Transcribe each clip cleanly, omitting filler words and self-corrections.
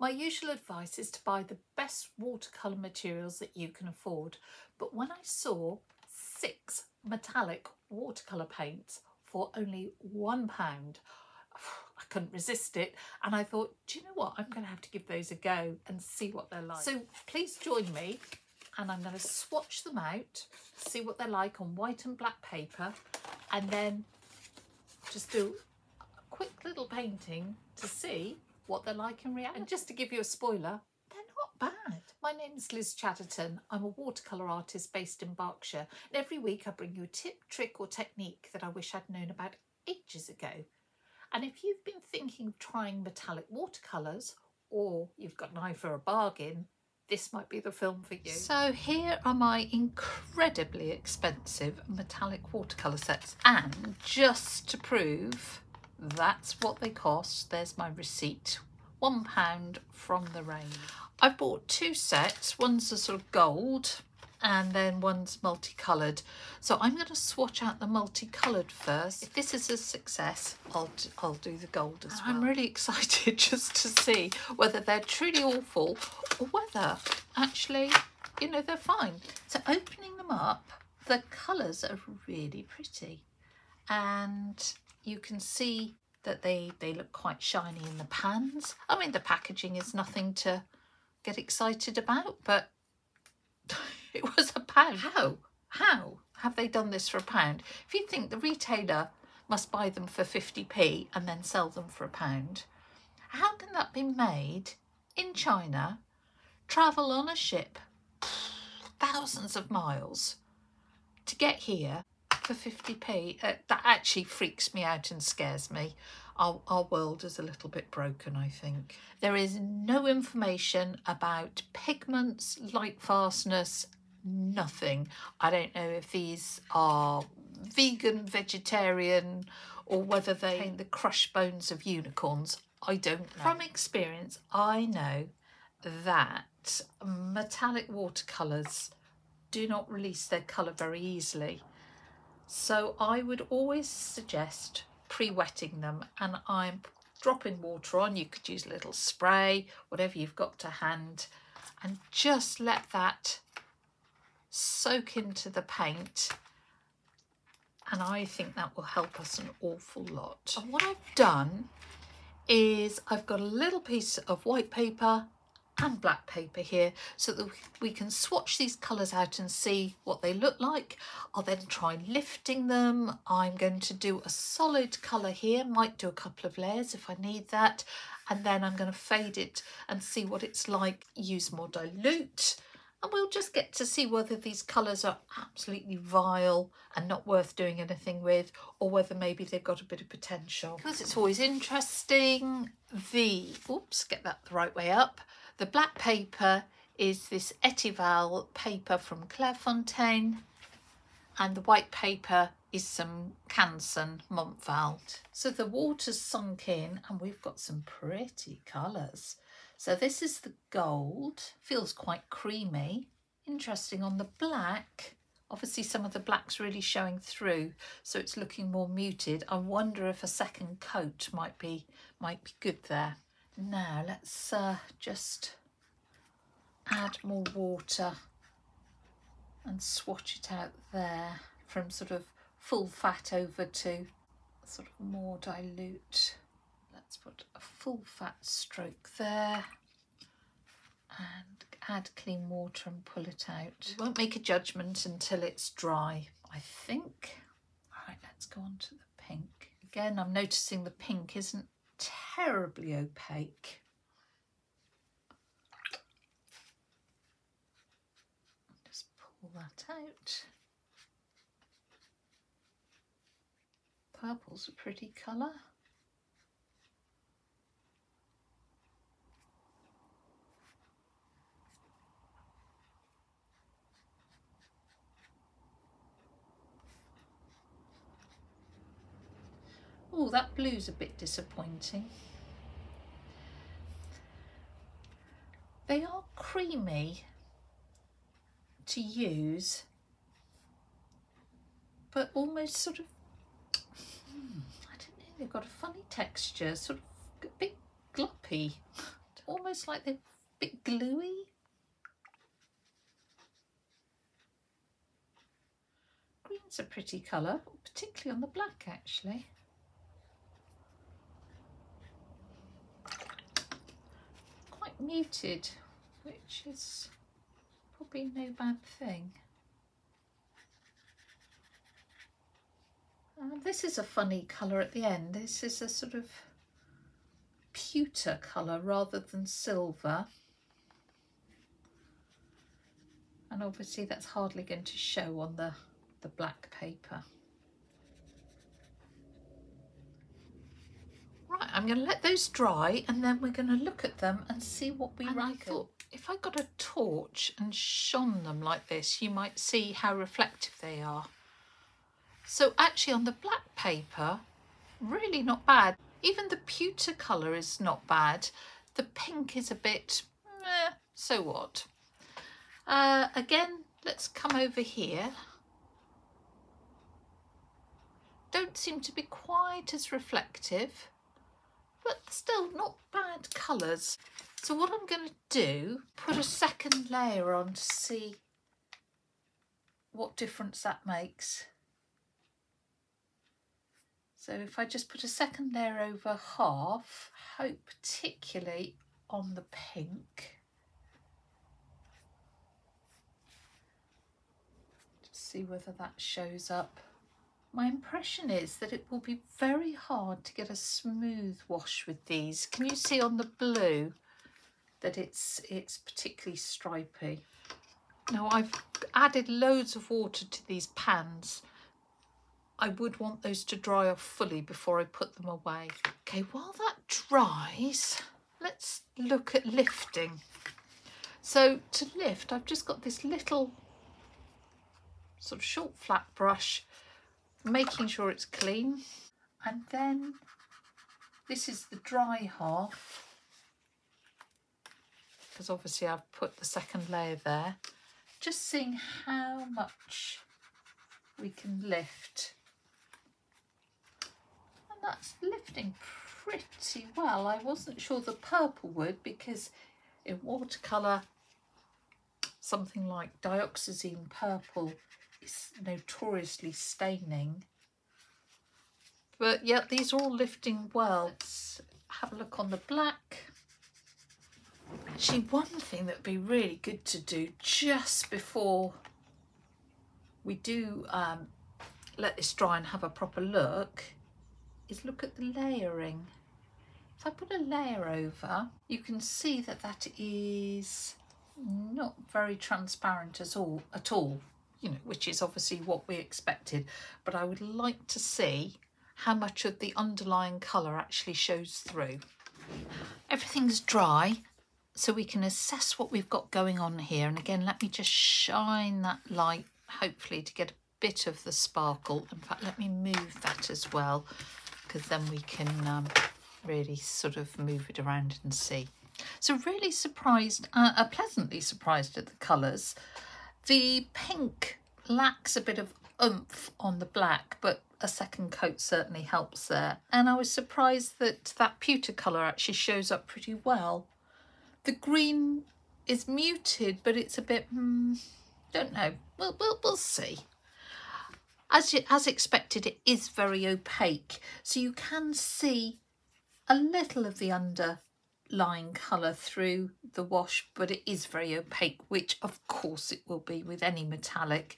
My usual advice is to buy the best watercolour materials that you can afford, but when I saw 6 metallic watercolour paints for only £1, I couldn't resist it, and I thought, do you know what, I'm going to have to give those a go and see what they're like. So please join me, and I'm going to swatch them out, see what they're like on white and black paper, and then just do a quick little painting to see what they're like in reality. And just to give you a spoiler, they're not bad. My name's Liz Chatterton. I'm a watercolour artist based in Berkshire, and every week I bring you a tip, trick or technique that I wish I'd known about ages ago. And if you've been thinking of trying metallic watercolours, or you've got an eye for a bargain, this might be the film for you. So here are my incredibly expensive metallic watercolour sets, and just to prove that's what they cost, there's my receipt, £1 from the range. I bought 2 sets, one's a sort of gold and then one's multicoloured. So I'm going to swatch out the multicoloured first. If this is a success, I'll do the gold as well. I'm really excited just to see whether they're truly awful or whether actually, you know, they're fine. So opening them up, the colours are really pretty, and you can see that they look quite shiny in the pans. I mean, the packaging is nothing to get excited about, but it was £1. How have they done this for £1? If you think the retailer must buy them for 50p and then sell them for £1, how can that be made in China, travel on a ship thousands of miles to get here for 50p? That actually freaks me out and scares me. Our world is a little bit broken, I think. There is no information about pigments, light fastness, nothing. I don't know if these are vegan, vegetarian, or whether they contain the crushed bones of unicorns. I don't know. From experience, I know that metallic watercolours do not release their colour very easily. So I would always suggest pre-wetting them, and I'm dropping water on. You could use a little spray, whatever you've got to hand, and just let that soak into the paint, and I think that will help us an awful lot. And what I've done is I've got a little piece of white paper and black paper here so that we can swatch these colours out and see what they look like. I'll then try lifting them. I'm going to do a solid colour here, might do a couple of layers if I need that, and then I'm going to fade it and see what it's like, use more dilute, and we'll just get to see whether these colours are absolutely vile and not worth doing anything with, or whether maybe they've got a bit of potential. Because it's always interesting, oops, get that the right way up. The black paper is this Etival paper from Clairefontaine, and the white paper is some Canson Montval. So the water's sunk in and we've got some pretty colours. So this is the gold, feels quite creamy. Interesting on the black, obviously some of the black's really showing through, so it's looking more muted. I wonder if a second coat might be good there. Now let's just add more water and swatch it out there from sort of full fat over to sort of more dilute. Let's put a full fat stroke there and add clean water and pull it out. We won't make a judgment until it's dry, I think. All right, let's go on to the pink. Again, I'm noticing the pink isn't terribly opaque. Just pull that out. Purple's a pretty colour. Oh, that blue's a bit disappointing. They are creamy to use, but almost sort of, I don't know, they've got a funny texture, sort of a bit gloppy. almost like they're a bit gluey. Green's a pretty colour, particularly on the black actually. Quite muted, which is probably no bad thing. This is a funny colour at the end. This is a sort of pewter colour rather than silver. And obviously that's hardly going to show on the black paper. Right, I'm going to let those dry and then we're going to look at them and see what we reckon. I thought if I got a torch and shone them like this, you might see how reflective they are. So actually on the black paper, really not bad. Even the pewter colour is not bad. The pink is a bit, so what? Again, let's come over here. Don't seem to be quite as reflective, but still not bad colours. So what I'm going to do, put a second layer on to see what difference that makes. So if I just put a second layer over half, hope particularly on the pink. Just see whether that shows up. My impression is that it will be very hard to get a smooth wash with these. Can you see on the blue that it's particularly stripy? Now I've added loads of water to these pans. I would want those to dry off fully before I put them away. Okay, while that dries, let's look at lifting. So to lift, I've just got this little sort of short flat brush, making sure it's clean. And then this is the dry half, because obviously I've put the second layer there. Just seeing how much we can lift. That's lifting pretty well. I wasn't sure the purple would, because in watercolour something like dioxazine purple is notoriously staining. But yeah, these are all lifting well. Let's have a look on the black. Actually, one thing that would be really good to do just before we do let this dry and have a proper look is look at the layering. If I put a layer over, you can see that that is not very transparent at all, you know, which is obviously what we expected. But I would like to see how much of the underlying colour actually shows through. Everything's dry, so we can assess what we've got going on here. And again, let me just shine that light, hopefully to get a bit of the sparkle. In fact, let me move that as well, because then we can really sort of move it around and see. So really surprised, pleasantly surprised at the colours. The pink lacks a bit of oomph on the black, but a second coat certainly helps there. And I was surprised that that pewter colour actually shows up pretty well. The green is muted, but it's a bit, don't know, we'll see. As expected, it is very opaque, so you can see a little of the underlying colour through the wash, but it is very opaque, which of course it will be with any metallic.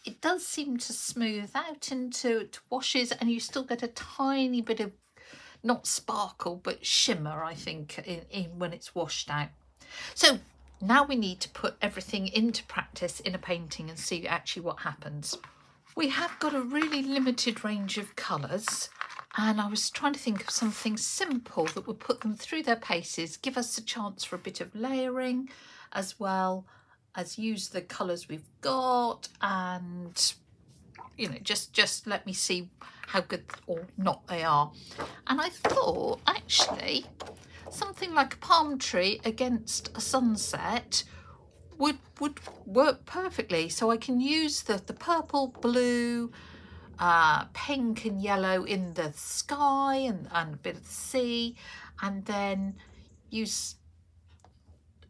It does seem to smooth out into washes, and you still get a tiny bit of, not sparkle, but shimmer, I think, in when it's washed out. So now we need to put everything into practice in a painting and see actually what happens. We have got a really limited range of colours, and I was trying to think of something simple that would put them through their paces, give us a chance for a bit of layering, as well as use the colours we've got, and you know, just let me see how good or not they are. And I thought actually something like a palm tree against a sunset would work perfectly. So I can use the purple, blue, pink and yellow in the sky and a bit of the sea, and then use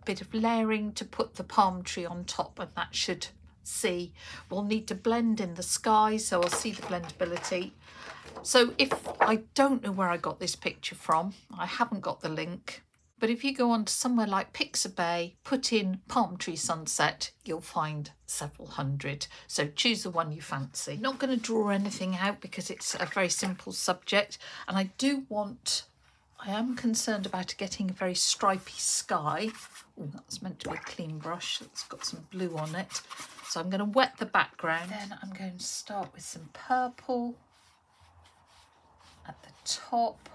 bit of layering to put the palm tree on top, and that should see. We'll need to blend in the sky, so I'll see the blendability. So if I don't know where I got this picture from, I haven't got the link, but if you go on to somewhere like Pixabay, put in palm tree sunset, you'll find several hundred. So choose the one you fancy. Not going to draw anything out because it's a very simple subject, and I am concerned about it getting a very stripy sky. Oh, that's meant to be a clean brush. It's got some blue on it. So I'm going to wet the background. Then I'm going to start with some purple at the top,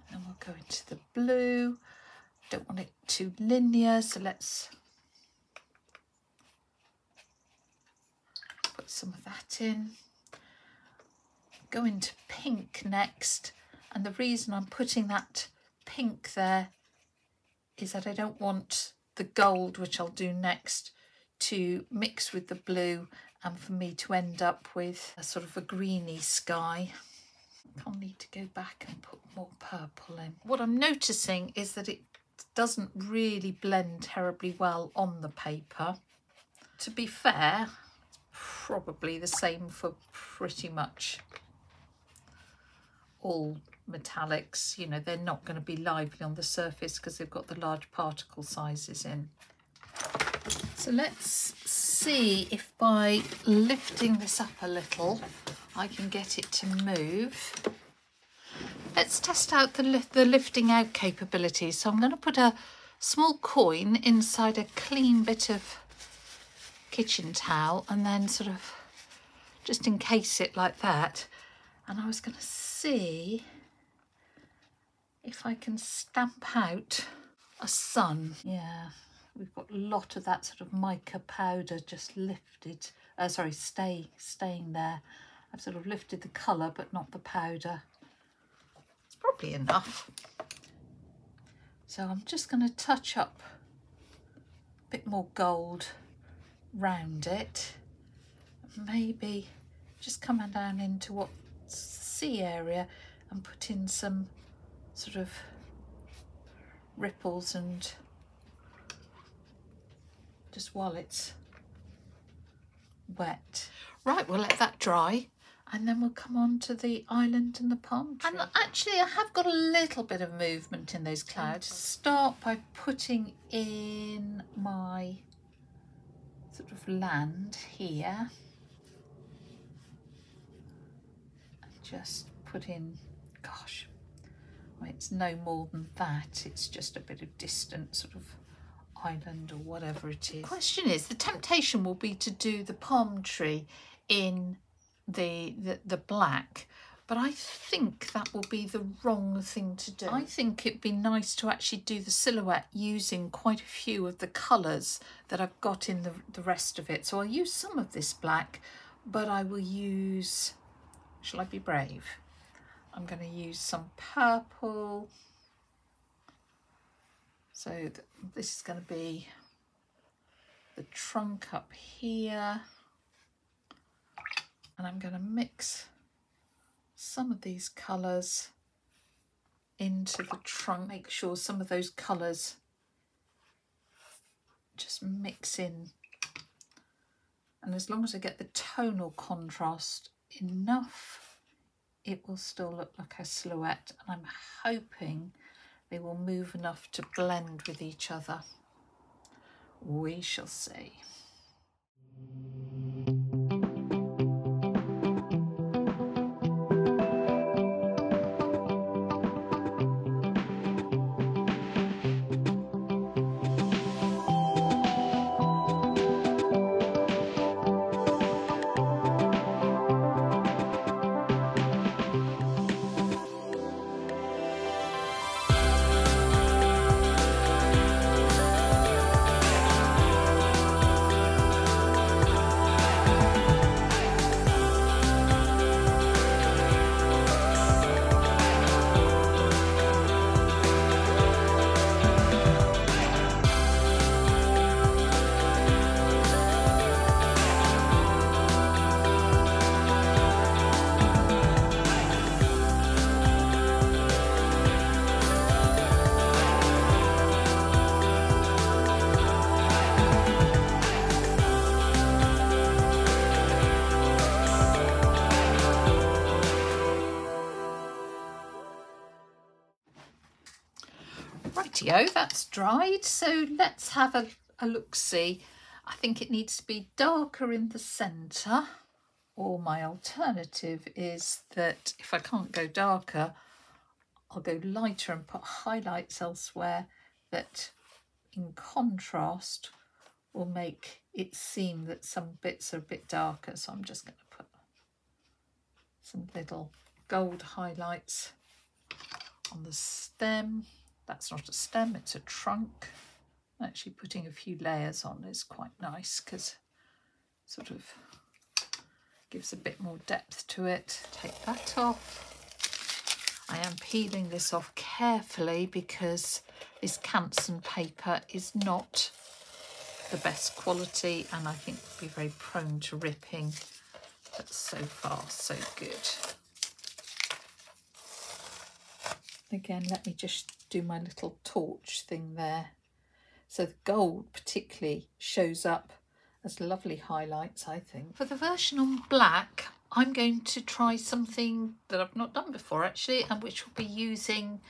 and then we'll go into the blue. Don't want it too linear, so let's put some of that in. Go into pink next, and the reason I'm putting that pink there is that I don't want the gold, which I'll do next, to mix with the blue and for me to end up with a sort of a greeny sky. I'll need to go back and put more purple in. What I'm noticing is that it doesn't really blend terribly well on the paper. To be fair, it's probably the same for pretty much all metallics. You know, they're not going to be lively on the surface because they've got the large particle sizes in. So let's see if by lifting this up a little I can get it to move. Let's test out the lifting out capabilities. So I'm going to put a small coin inside a clean bit of kitchen towel and then sort of just encase it like that. And I was going to see if I can stamp out a sun. Yeah, we've got a lot of that sort of mica powder just lifted, staying there. I've sort of lifted the colour but not the powder. It's probably enough. So I'm just going to touch up a bit more gold round it. Maybe just come down into what's the sea area and put in some sort of ripples, and just while it's wet. Right, we'll let that dry and then we'll come on to the island and the palm tree. And actually I have got a little bit of movement in those clouds. Start by putting in my sort of land here. And just put in, gosh, well, it's no more than that. It's just a bit of distant sort of island or whatever it is. The question is, the temptation will be to do the palm tree in the black, but I think that will be the wrong thing to do. I think it'd be nice to actually do the silhouette using quite a few of the colours that I've got in the rest of it. So I'll use some of this black, but I will use, shall I be brave? I'm going to use some purple. So this is going to be the trunk up here. And I'm going to mix some of these colours into the trunk. Make sure some of those colours just mix in. And as long as I get the tonal contrast enough, it will still look like a silhouette. And I'm hoping they will move enough to blend with each other. We shall see. Rightio, that's dried. So let's have a look-see. I think it needs to be darker in the centre, or my alternative is that if I can't go darker, I'll go lighter and put highlights elsewhere that in contrast will make it seem that some bits are a bit darker. So I'm just going to put some little gold highlights on the stem. That's not a stem, it's a trunk. Actually putting a few layers on is quite nice because it sort of gives a bit more depth to it. Take that off. I am peeling this off carefully because this Canson paper is not the best quality and I think would be very prone to ripping, but so far so good. Again, let me just do my little torch thing there. So the gold particularly shows up as lovely highlights, I think. For the version on black, I'm going to try something that I've not done before actually, and which will be using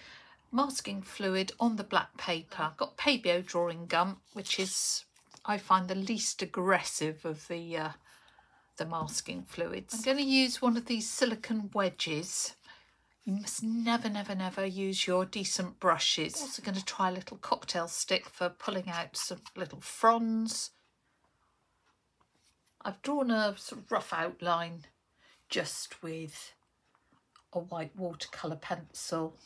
masking fluid on the black paper. I've got Pabio drawing gum, which is, I find, the least aggressive of the masking fluids. I'm going to use one of these silicone wedges. You must never, never, never use your decent brushes. I'm also going to try a little cocktail stick for pulling out some little fronds. I've drawn a sort of rough outline just with a white watercolour pencil,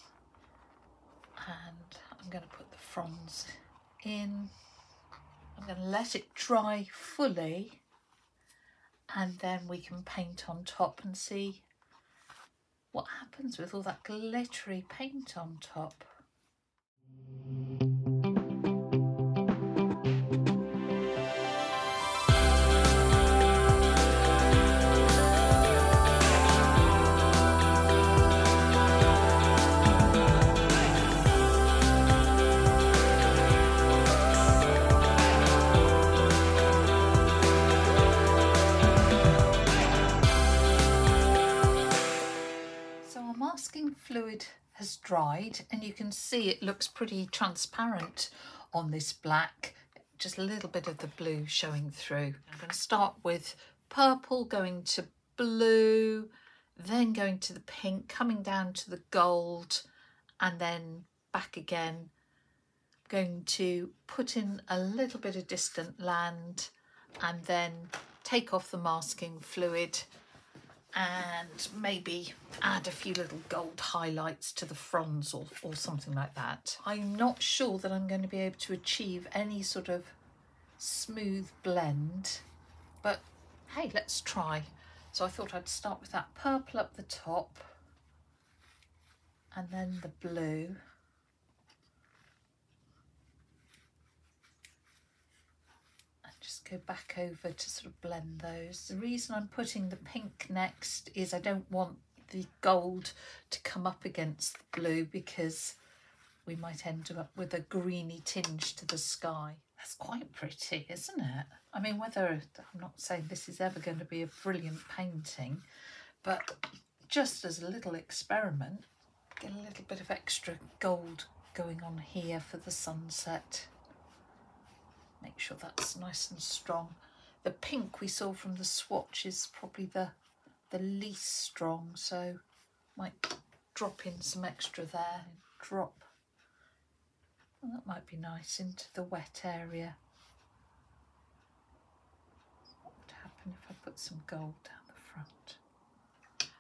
and I'm going to put the fronds in. I'm going to let it dry fully and then we can paint on top and see what happens with all that glittery paint on top. Fluid has dried and you can see it looks pretty transparent on this black, just a little bit of the blue showing through. I'm going to start with purple, going to blue, then going to the pink, coming down to the gold, and then back again. I'm going to put in a little bit of distant land and then take off the masking fluid and maybe add a few little gold highlights to the fronds or something like that. I'm not sure that I'm going to be able to achieve any sort of smooth blend, but hey, let's try. So I thought I'd start with that purple up the top and then the blue. Just go back over to sort of blend those. The reason I'm putting the pink next is I don't want the gold to come up against the blue because we might end up with a greeny tinge to the sky. That's quite pretty, isn't it? I mean, I'm not saying this is ever going to be a brilliant painting, but just as a little experiment, get a little bit of extra gold going on here for the sunset. Make sure that's nice and strong. The pink we saw from the swatch is probably the least strong, so might drop in some extra there. Drop, well, that might be nice, into the wet area. What would happen if I put some gold down the front?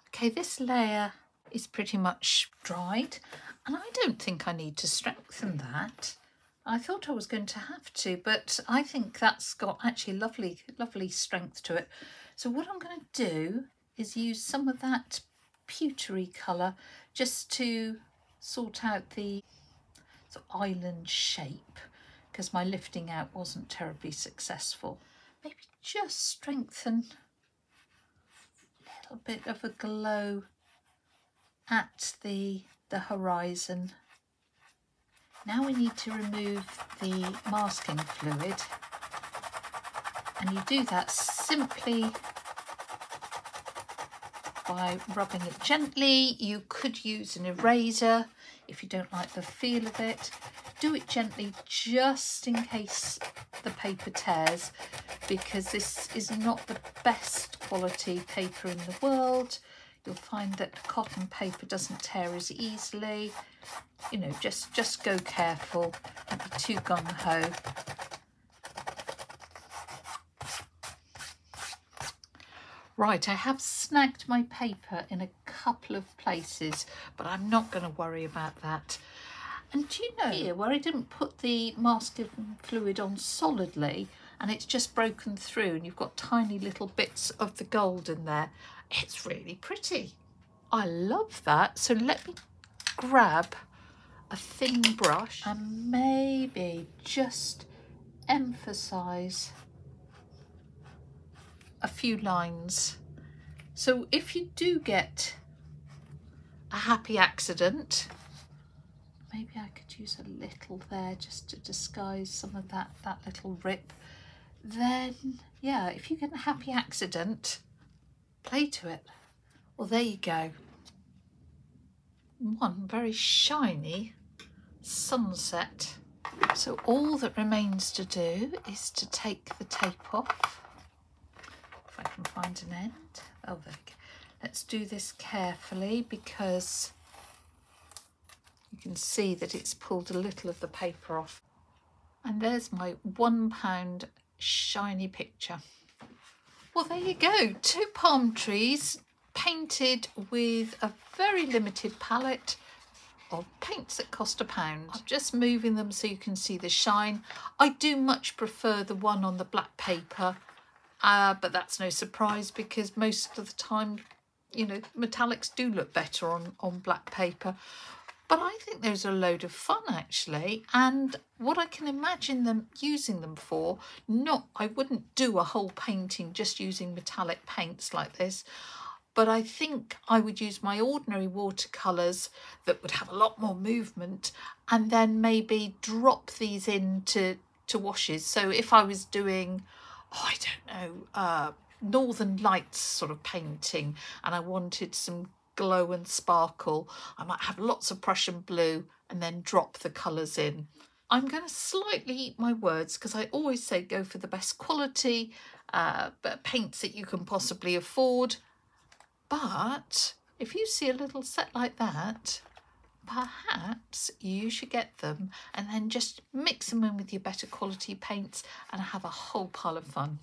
Okay, this layer is pretty much dried, and I don't think I need to strengthen that. I thought I was going to have to, but I think that's got actually lovely strength to it. So what I'm going to do is use some of that pewtery colour just to sort out the sort of island shape, because my lifting out wasn't terribly successful. Maybe just strengthen a little bit of a glow at the horizon. Now we need to remove the masking fluid, and you do that simply by rubbing it gently. You could use an eraser if you don't like the feel of it. do it gently just in case the paper tears, because this is not the best quality paper in the world. You'll find that cotton paper doesn't tear as easily. You know, just go careful, don't be too gung-ho. Right, I have snagged my paper in a couple of places, but I'm not going to worry about that. And do you know here where I didn't put the masking fluid on solidly and it's just broken through and you've got tiny little bits of the gold in there? It's really pretty. I love that. So let me grab a thin brush and maybe just emphasize a few lines. So if you do get a happy accident, maybe I could use a little there just to disguise some of that little rip. Then yeah, if you get a happy accident, play to it. Well, there you go. One very shiny sunset. So all that remains to do is to take the tape off. If I can find an end. Oh, there we go. Let's do this carefully because you can see that it's pulled a little of the paper off. And there's my £1 shiny picture. Well, there you go. 2 palm trees painted with a very limited palette of paints that cost £1. I'm just moving them so you can see the shine. I do much prefer the one on the black paper, but that's no surprise because most of the time, you know, metallics do look better on black paper. But I think those are a load of fun actually, and what I can imagine them using them for, I wouldn't do a whole painting just using metallic paints like this, but I think I would use my ordinary watercolours that would have a lot more movement and then maybe drop these into washes. So if I was doing, I don't know, Northern Lights sort of painting and I wanted some glow and sparkle, I might have lots of Prussian blue and then drop the colours in. I'm going to slightly eat my words because I always say go for the best quality paints that you can possibly afford. But if you see a little set like that, perhaps you should get them and then just mix them in with your better quality paints and have a whole pile of fun.